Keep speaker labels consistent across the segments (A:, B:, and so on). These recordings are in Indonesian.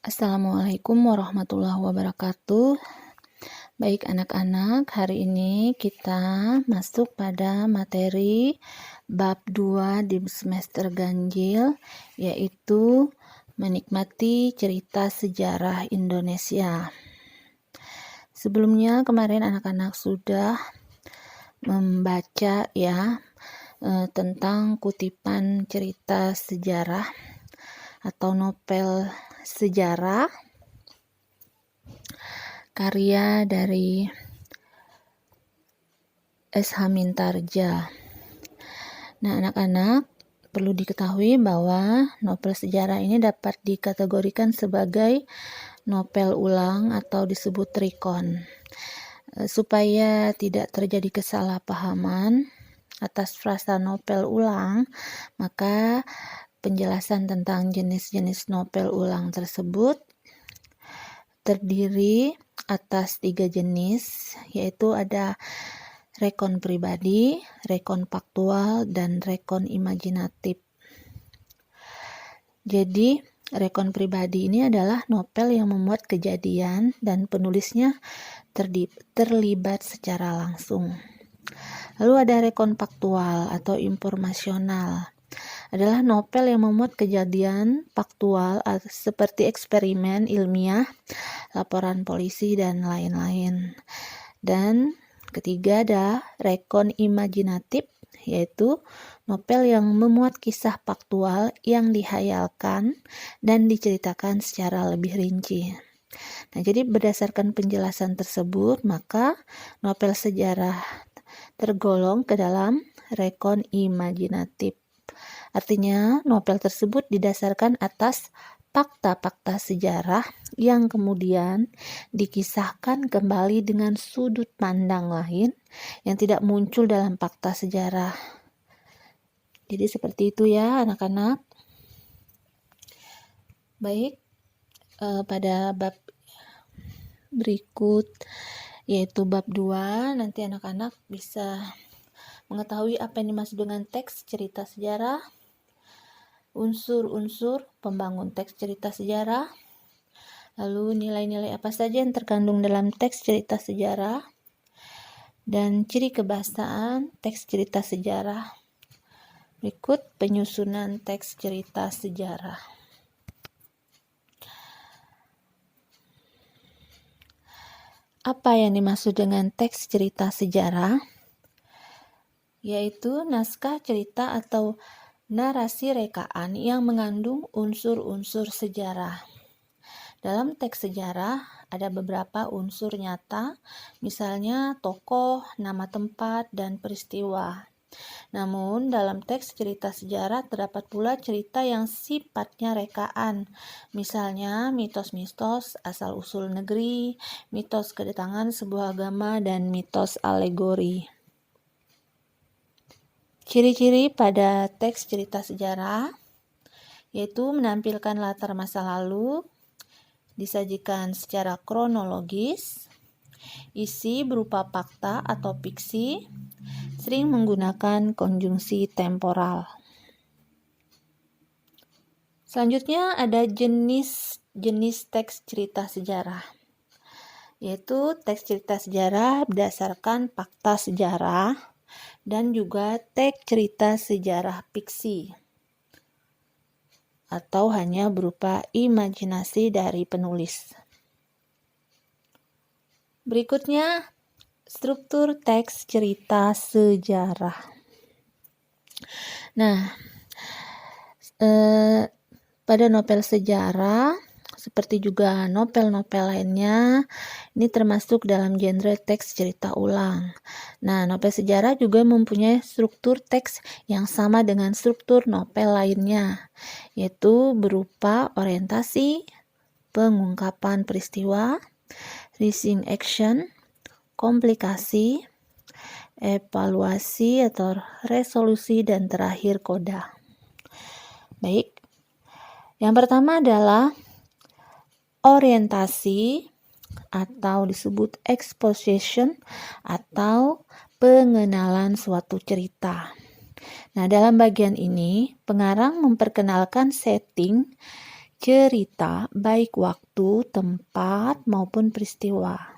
A: Assalamualaikum warahmatullahi wabarakatuh. Baik anak-anak, hari ini kita masuk pada materi bab 2 di semester ganjil, yaitu menikmati cerita sejarah Indonesia. Sebelumnya kemarin anak-anak sudah membaca tentang kutipan cerita sejarah atau novel sejarah karya dari S.H. Mintarja. Nah, anak-anak perlu diketahui bahwa novel sejarah ini dapat dikategorikan sebagai novel ulang atau disebut recon. Supaya tidak terjadi kesalahpahaman atas frasa novel ulang, maka penjelasan tentang jenis-jenis novel ulang tersebut terdiri atas 3 jenis, yaitu ada rekon pribadi, rekon faktual, dan rekon imajinatif. Jadi, rekon pribadi ini adalah novel yang memuat kejadian dan penulisnya terlibat secara langsung. Lalu ada rekon faktual atau informasional. Adalah novel yang memuat kejadian faktual seperti eksperimen ilmiah, laporan polisi, dan lain-lain. Dan ketiga ada rekon imajinatif, yaitu novel yang memuat kisah faktual yang dihayalkan dan diceritakan secara lebih rinci. Nah, jadi berdasarkan penjelasan tersebut, maka novel sejarah tergolong ke dalam rekon imajinatif. Artinya, novel tersebut didasarkan atas fakta-fakta sejarah yang kemudian dikisahkan kembali dengan sudut pandang lain yang tidak muncul dalam fakta sejarah. Jadi seperti itu ya anak-anak. Baik, pada bab berikut yaitu bab 2, nanti anak-anak bisa mengetahui apa yang dimaksud dengan teks cerita sejarah, unsur-unsur pembangun teks cerita sejarah, lalu nilai-nilai apa saja yang terkandung dalam teks cerita sejarah, dan ciri kebahasaan teks cerita sejarah. Berikut penyusunan teks cerita sejarah. Apa yang dimaksud dengan teks cerita sejarah? Yaitu naskah cerita atau narasi rekaan yang mengandung unsur-unsur sejarah. Dalam teks sejarah ada beberapa unsur nyata, misalnya tokoh, nama tempat, dan peristiwa. Namun dalam teks cerita sejarah terdapat pula cerita yang sifatnya rekaan, misalnya mitos-mitos asal-usul negeri, mitos kedatangan sebuah agama, dan mitos alegori. Ciri-ciri pada teks cerita sejarah yaitu menampilkan latar masa lalu, disajikan secara kronologis, isi berupa fakta atau fiksi, sering menggunakan konjungsi temporal. Selanjutnya ada jenis teks cerita sejarah, yaitu teks cerita sejarah berdasarkan fakta sejarah dan juga teks cerita sejarah fiksi atau hanya berupa imajinasi dari penulis. Berikutnya, struktur teks cerita sejarah. Nah, pada novel sejarah, seperti juga novel-novel lainnya, ini termasuk dalam genre teks cerita ulang. Nah, novel sejarah juga mempunyai struktur teks yang sama dengan struktur novel lainnya, yaitu berupa orientasi, pengungkapan peristiwa, rising action, komplikasi, evaluasi atau resolusi, dan terakhir koda. Baik, yang pertama adalah orientasi atau disebut exposition atau pengenalan suatu cerita. Nah, dalam bagian ini pengarang memperkenalkan setting, cerita, baik waktu, tempat, maupun peristiwa.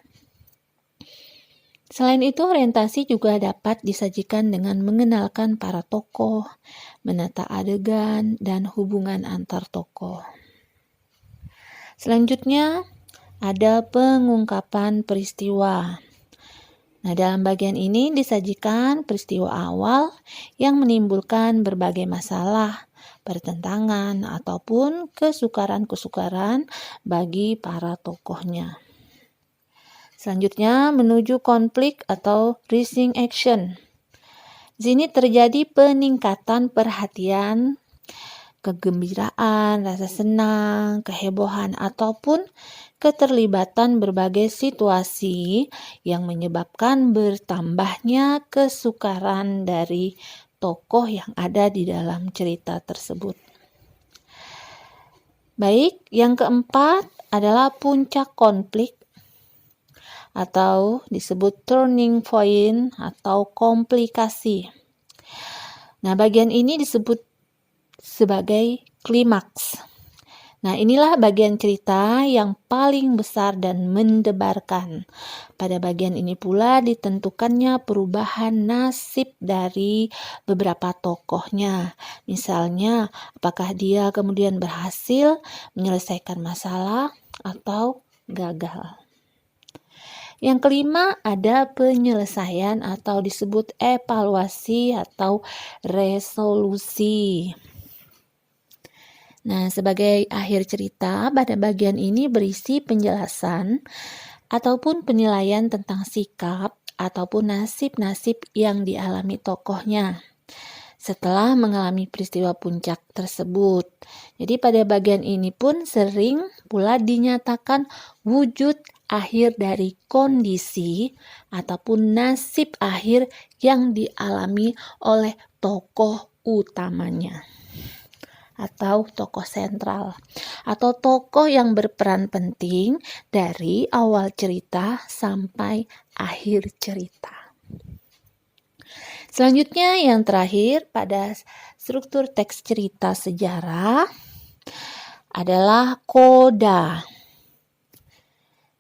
A: Selain itu, orientasi juga dapat disajikan dengan mengenalkan para tokoh, menata adegan, dan hubungan antar tokoh. Selanjutnya, ada pengungkapan peristiwa. Nah, dalam bagian ini disajikan peristiwa awal yang menimbulkan berbagai masalah, pertentangan, ataupun kesukaran-kesukaran bagi para tokohnya. Selanjutnya, menuju konflik atau rising action. Di sini terjadi peningkatan perhatian, kegembiraan, rasa senang, kehebohan, ataupun keterlibatan berbagai situasi yang menyebabkan bertambahnya kesukaran dari tokoh yang ada di dalam cerita tersebut. Baik, yang keempat adalah puncak konflik atau disebut turning point atau komplikasi. Nah, bagian ini disebut sebagai klimaks. Nah, inilah bagian cerita yang paling besar dan mendebarkan. Pada bagian ini pula ditentukannya perubahan nasib dari beberapa tokohnya. Misalnya, apakah dia kemudian berhasil menyelesaikan masalah atau gagal. Yang kelima, ada penyelesaian atau disebut evaluasi atau resolusi. Nah, sebagai akhir cerita, pada bagian ini berisi penjelasan ataupun penilaian tentang sikap ataupun nasib-nasib yang dialami tokohnya setelah mengalami peristiwa puncak tersebut. Jadi pada bagian ini pun sering pula dinyatakan wujud akhir dari kondisi ataupun nasib akhir yang dialami oleh tokoh utamanya atau tokoh sentral atau tokoh yang berperan penting dari awal cerita sampai akhir cerita. Selanjutnya yang terakhir pada struktur teks cerita sejarah adalah koda.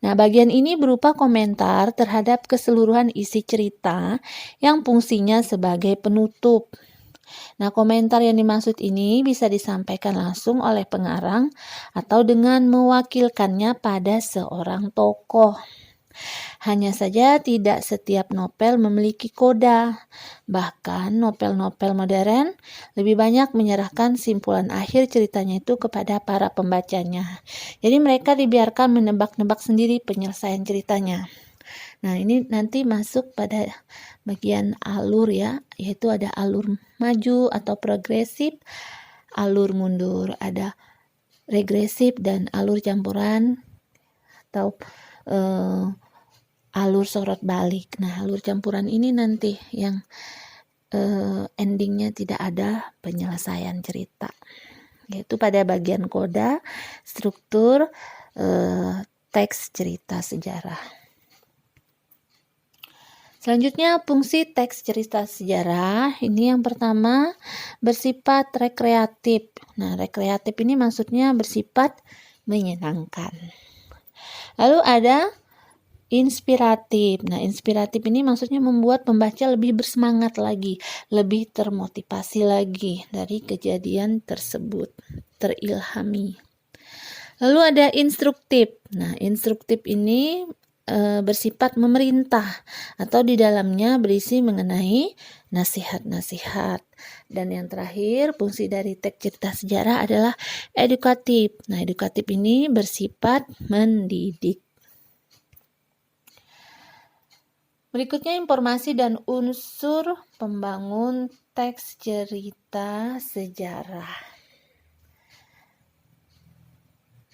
A: Nah, bagian ini berupa komentar terhadap keseluruhan isi cerita yang fungsinya sebagai penutup. Nah, komentar yang dimaksud ini bisa disampaikan langsung oleh pengarang atau dengan mewakilkannya pada seorang tokoh. Hanya saja tidak setiap novel memiliki koda. Bahkan novel-novel modern lebih banyak menyerahkan simpulan akhir ceritanya itu kepada para pembacanya. Jadi mereka dibiarkan menebak-nebak sendiri penyelesaian ceritanya. Nah, ini nanti masuk pada bagian alur ya, yaitu ada alur maju atau progresif, alur mundur, ada regresif dan alur campuran atau alur sorot balik. Nah, alur campuran ini nanti yang endingnya tidak ada penyelesaian cerita, yaitu pada bagian koda struktur teks cerita sejarah. Selanjutnya, fungsi teks cerita sejarah ini yang pertama bersifat rekreatif. Nah, rekreatif ini maksudnya bersifat menyenangkan. Lalu ada inspiratif. Nah, inspiratif ini maksudnya membuat pembaca lebih bersemangat lagi, lebih termotivasi lagi dari kejadian tersebut, terilhami. Lalu ada instruktif. Nah, instruktif ini bersifat memerintah atau di dalamnya berisi mengenai nasihat-nasihat. Dan yang terakhir, fungsi dari teks cerita sejarah adalah edukatif. Nah, edukatif ini bersifat mendidik. Berikutnya informasi dan unsur pembangun teks cerita sejarah.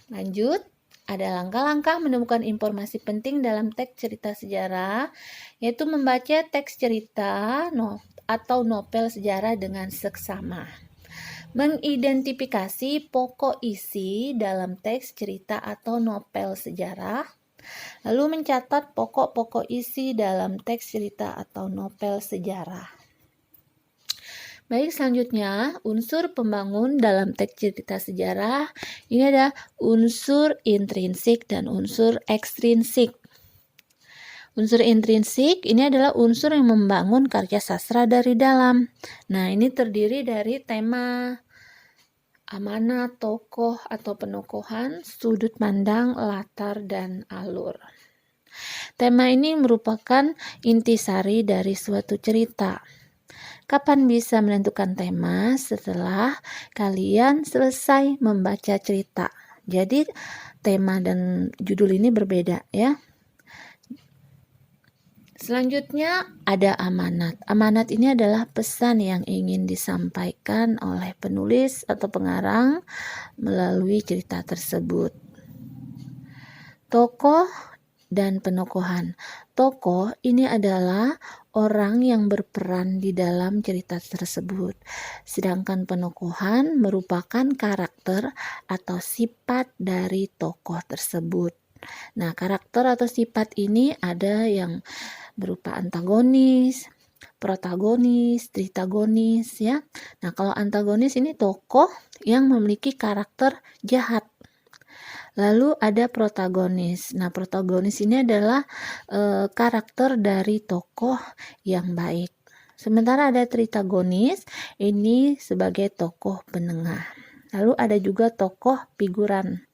A: Lanjut. Ada langkah-langkah menemukan informasi penting dalam teks cerita sejarah, yaitu membaca teks cerita atau novel sejarah dengan seksama. Mengidentifikasi pokok isi dalam teks cerita atau novel sejarah, lalu mencatat pokok-pokok isi dalam teks cerita atau novel sejarah. Baik, selanjutnya unsur pembangun dalam teks cerita sejarah ini ada unsur intrinsik dan unsur ekstrinsik. Unsur intrinsik ini adalah unsur yang membangun karya sastra dari dalam. Nah, ini terdiri dari tema, amanat, tokoh atau penokohan, sudut pandang, latar, dan alur. Tema ini merupakan intisari dari suatu cerita. Kapan bisa menentukan tema? Setelah kalian selesai membaca cerita. Jadi tema dan judul ini berbeda ya. Selanjutnya ada amanat. Amanat ini adalah pesan yang ingin disampaikan oleh penulis atau pengarang melalui cerita tersebut. Tokoh dan penokohan. Tokoh ini adalah orang yang berperan di dalam cerita tersebut. Sedangkan penokohan merupakan karakter atau sifat dari tokoh tersebut. Nah, karakter atau sifat ini ada yang berupa antagonis, protagonis, tritagonis ya. Nah, kalau antagonis ini tokoh yang memiliki karakter jahat. Lalu ada protagonis. Nah, protagonis ini adalah karakter dari tokoh yang baik. Sementara ada tritagonis, ini sebagai tokoh penengah. Lalu ada juga tokoh figuran.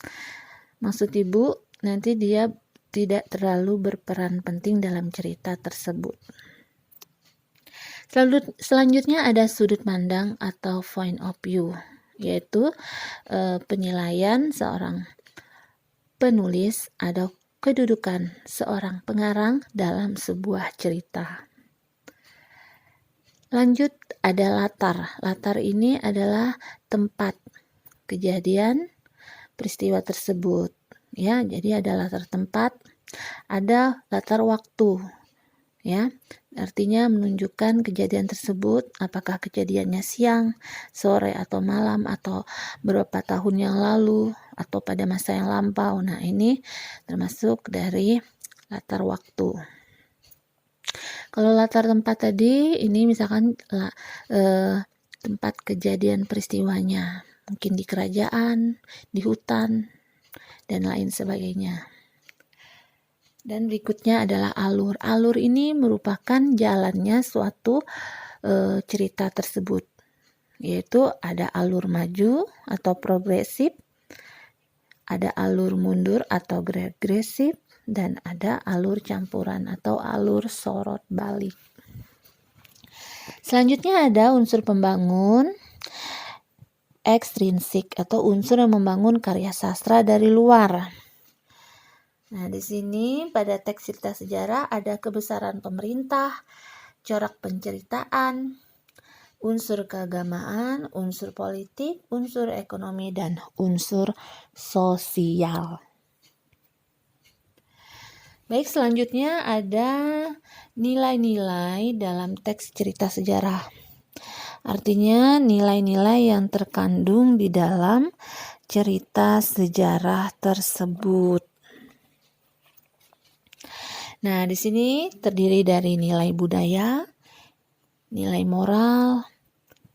A: Maksud Ibu, nanti dia tidak terlalu berperan penting dalam cerita tersebut. Selanjutnya ada sudut pandang atau point of view, yaitu penilaian seorang penulis atau kedudukan seorang pengarang dalam sebuah cerita. Lanjut ada latar. Latar ini adalah tempat kejadian peristiwa tersebut. Ya, jadi ada latar tempat, ada latar waktu. Ya, artinya menunjukkan kejadian tersebut, apakah kejadiannya siang, sore atau malam atau beberapa tahun yang lalu atau pada masa yang lampau. Nah, ini termasuk dari latar waktu. Kalau latar tempat tadi ini misalkan tempat kejadian peristiwanya, mungkin di kerajaan, di hutan dan lain sebagainya. Dan berikutnya adalah alur. Alur ini merupakan jalannya suatu cerita tersebut, yaitu ada alur maju atau progresif, ada alur mundur atau regresif, dan ada alur campuran atau alur sorot balik. Selanjutnya ada unsur pembangun ekstrinsik atau unsur yang membangun karya sastra dari luar. Nah, di sini pada teks cerita sejarah ada kebesaran pemerintah, corak penceritaan, unsur keagamaan, unsur politik, unsur ekonomi, dan unsur sosial. Baik, selanjutnya ada nilai-nilai dalam teks cerita sejarah. Artinya nilai-nilai yang terkandung di dalam cerita sejarah tersebut. Nah, di sini terdiri dari nilai budaya, nilai moral,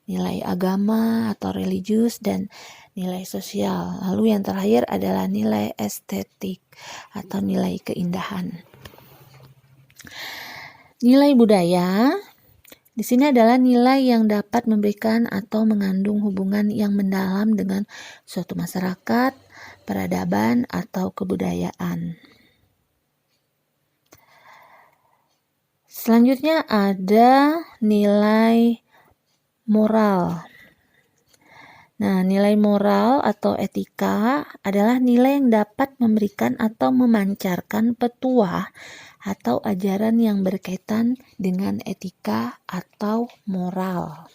A: nilai agama atau religius, dan nilai sosial. Lalu yang terakhir adalah nilai estetik atau nilai keindahan. Nilai budaya di sini adalah nilai yang dapat memberikan atau mengandung hubungan yang mendalam dengan suatu masyarakat, peradaban, atau kebudayaan. Selanjutnya ada nilai moral. Nah, nilai moral atau etika adalah nilai yang dapat memberikan atau memancarkan petuah atau ajaran yang berkaitan dengan etika atau moral.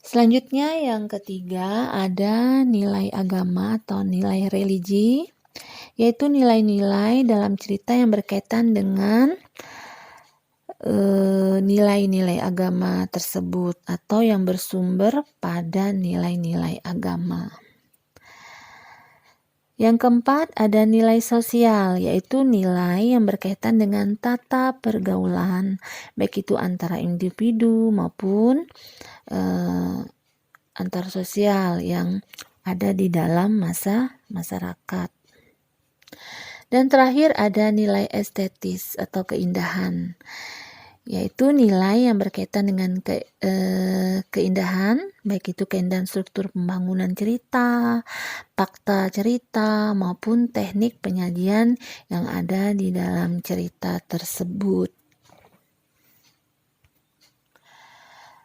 A: Selanjutnya yang ketiga ada nilai agama atau nilai religi, yaitu nilai-nilai dalam cerita yang berkaitan dengan nilai-nilai agama tersebut atau yang bersumber pada nilai-nilai agama. Yang keempat, ada nilai sosial, yaitu nilai yang berkaitan dengan tata pergaulan, baik itu antara individu maupun antar sosial yang ada di dalam masyarakat. Dan terakhir ada nilai estetis atau keindahan, yaitu nilai yang berkaitan dengan keindahan, baik itu keindahan struktur pembangunan cerita, fakta cerita, maupun teknik penyajian yang ada di dalam cerita tersebut.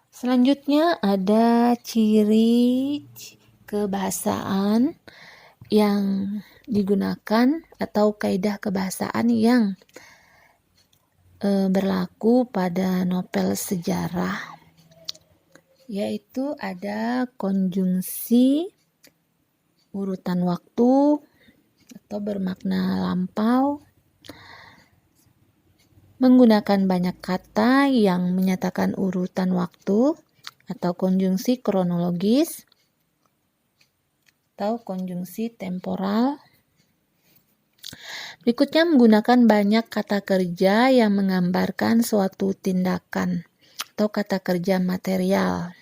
A: Selanjutnya ada ciri kebahasaan yang digunakan atau kaidah kebahasaan yang berlaku pada novel sejarah, yaitu ada konjungsi urutan waktu atau bermakna lampau, menggunakan banyak kata yang menyatakan urutan waktu atau konjungsi kronologis atau konjungsi temporal. Berikutnya menggunakan banyak kata kerja yang menggambarkan suatu tindakan atau kata kerja material.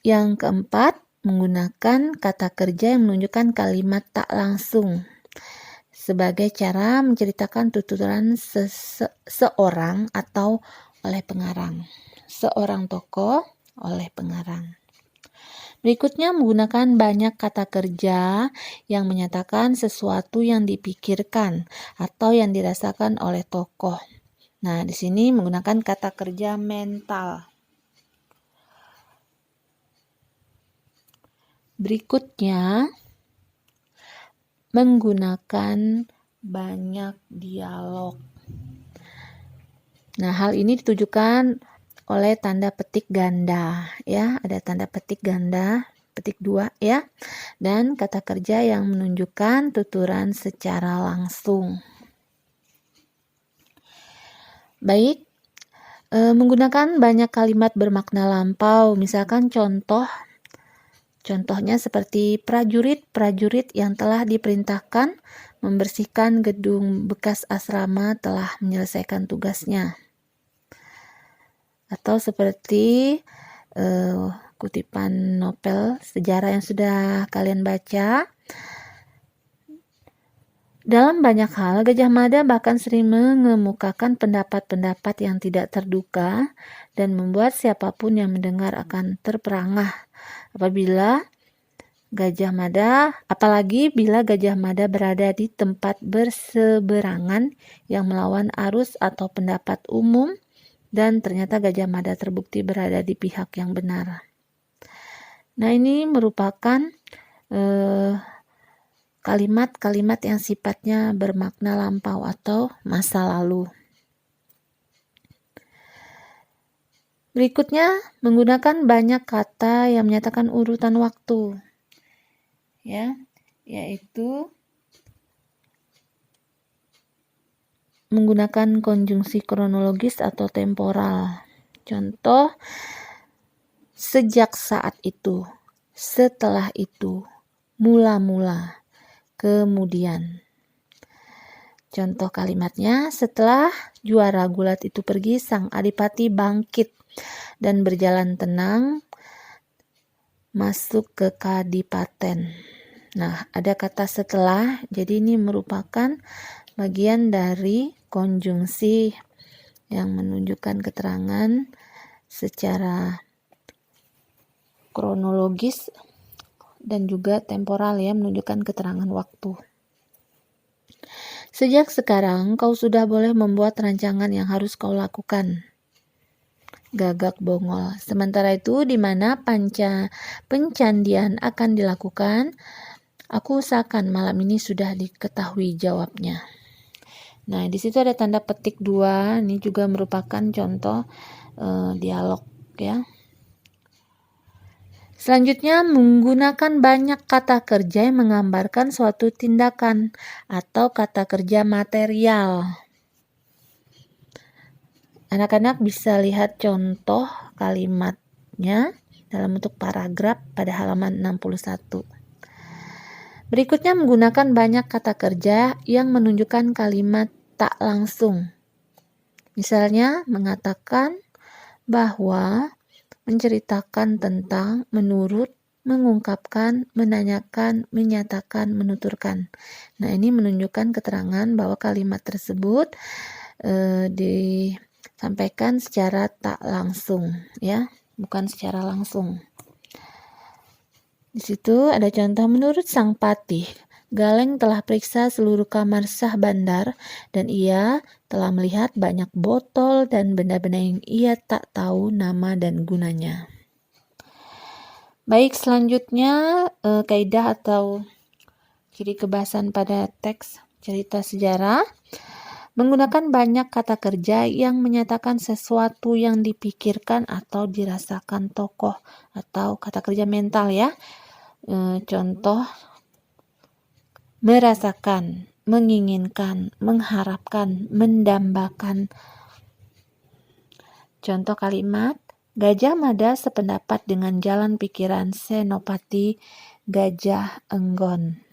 A: Yang keempat, menggunakan kata kerja yang menunjukkan kalimat tak langsung sebagai cara menceritakan tuturan seorang atau oleh pengarang. Seorang tokoh oleh pengarang. Berikutnya menggunakan banyak kata kerja yang menyatakan sesuatu yang dipikirkan atau yang dirasakan oleh tokoh. Nah, di sini menggunakan kata kerja mental. Berikutnya menggunakan banyak dialog. Nah, hal ini ditujukan oleh tanda petik ganda, ya, ada tanda petik ganda, petik 2 ya, dan kata kerja yang menunjukkan tuturan secara langsung. Baik, menggunakan banyak kalimat bermakna lampau, misalkan contohnya seperti prajurit yang telah diperintahkan membersihkan gedung bekas asrama telah menyelesaikan tugasnya. Atau seperti kutipan novel sejarah yang sudah kalian baca. Dalam banyak hal, Gajah Mada bahkan sering mengemukakan pendapat-pendapat yang tidak terduga dan membuat siapapun yang mendengar akan terperangah apalagi bila Gajah Mada berada di tempat berseberangan yang melawan arus atau pendapat umum, dan ternyata Gajah Mada terbukti berada di pihak yang benar. Nah, ini merupakan kalimat-kalimat yang sifatnya bermakna lampau atau masa lalu. Berikutnya, menggunakan banyak kata yang menyatakan urutan waktu, ya, yaitu menggunakan konjungsi kronologis atau temporal. Contoh, sejak saat itu, setelah itu, mula-mula, kemudian. Contoh kalimatnya, setelah juara gulat itu pergi, sang adipati bangkit dan berjalan tenang masuk ke kadipaten. Nah, ada kata setelah, jadi ini merupakan bagian dari konjungsi yang menunjukkan keterangan secara kronologis dan juga temporal, ya, menunjukkan keterangan waktu. Sejak sekarang kau sudah boleh membuat rancangan yang harus kau lakukan. Gagak Bongol. Sementara itu, di mana pencandian akan dilakukan, aku usahakan malam ini sudah diketahui jawabnya. Nah, di situ ada tanda petik 2. Ini juga merupakan contoh dialog, ya. Selanjutnya, menggunakan banyak kata kerja yang menggambarkan suatu tindakan atau kata kerja material. Anak-anak bisa lihat contoh kalimatnya dalam bentuk paragraf pada halaman 61. Berikutnya menggunakan banyak kata kerja yang menunjukkan kalimat tak langsung. Misalnya mengatakan, bahwa, menceritakan tentang, menurut, mengungkapkan, menanyakan, menyatakan, menuturkan. Nah, ini menunjukkan keterangan bahwa kalimat tersebut disampaikan secara tak langsung, ya, bukan secara langsung. Di situ ada contoh, menurut sang patih, Galeng telah periksa seluruh kamar Syah Bandar dan ia telah melihat banyak botol dan benda-benda yang ia tak tahu nama dan gunanya. Baik, selanjutnya kaidah atau ciri kebahasan pada teks cerita sejarah. Menggunakan banyak kata kerja yang menyatakan sesuatu yang dipikirkan atau dirasakan tokoh atau kata kerja mental, ya. Contoh, merasakan, menginginkan, mengharapkan, mendambakan. Contoh kalimat, Gajah Mada sependapat dengan jalan pikiran Senopati Gajah Enggon.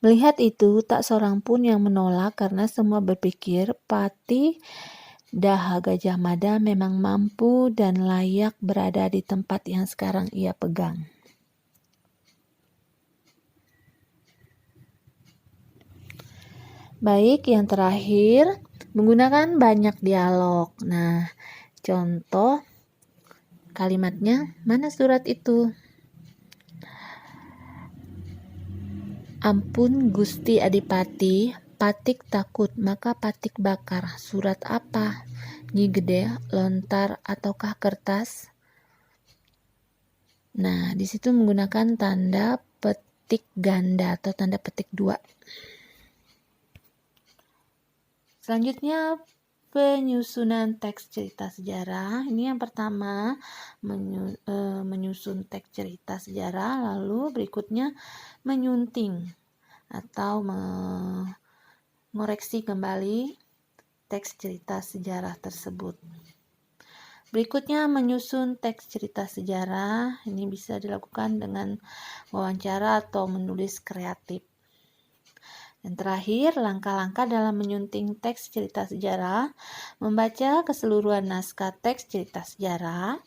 A: Melihat itu, tak seorang pun yang menolak karena semua berpikir Patih Daha Gajah Mada memang mampu dan layak berada di tempat yang sekarang ia pegang. Baik, yang terakhir, menggunakan banyak dialog. Nah, contoh kalimatnya, mana surat itu? Ampun Gusti Adipati, Patik takut, maka Patik bakar. Surat apa? Nyi Gede, lontar, ataukah kertas? Nah, di situ menggunakan tanda petik ganda atau tanda petik 2. Selanjutnya, penyusunan teks cerita sejarah. Ini yang pertama, menyusun teks cerita sejarah, lalu berikutnya menyunting atau mengoreksi kembali teks cerita sejarah tersebut. Berikutnya, menyusun teks cerita sejarah. Ini bisa dilakukan dengan wawancara atau menulis kreatif. Dan terakhir, langkah-langkah dalam menyunting teks cerita sejarah, membaca keseluruhan naskah teks cerita sejarah,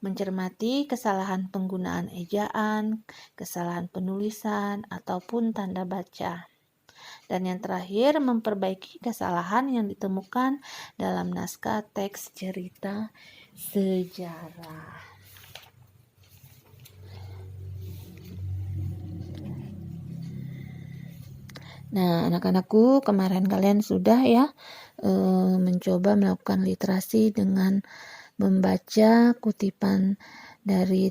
A: mencermati kesalahan penggunaan ejaan, kesalahan penulisan, ataupun tanda baca. Dan yang terakhir, memperbaiki kesalahan yang ditemukan dalam naskah teks cerita sejarah. Nah, anak-anakku, kemarin kalian sudah ya mencoba melakukan literasi dengan membaca kutipan dari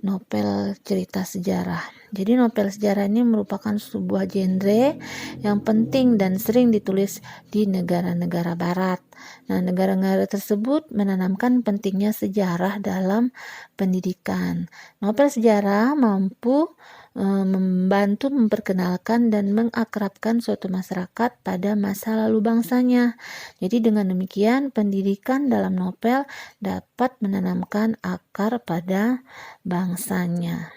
A: novel cerita sejarah. Jadi novel sejarah ini merupakan sebuah genre yang penting dan sering ditulis di negara-negara barat. Nah, negara-negara tersebut menanamkan pentingnya sejarah dalam pendidikan. Novel sejarah mampu membantu memperkenalkan dan mengakrabkan suatu masyarakat pada masa lalu bangsanya. Jadi dengan demikian pendidikan dalam novel dapat menanamkan akar pada bangsanya.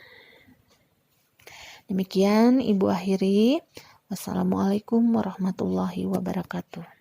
A: Demikian Ibu akhiri. Wassalamualaikum warahmatullahi wabarakatuh.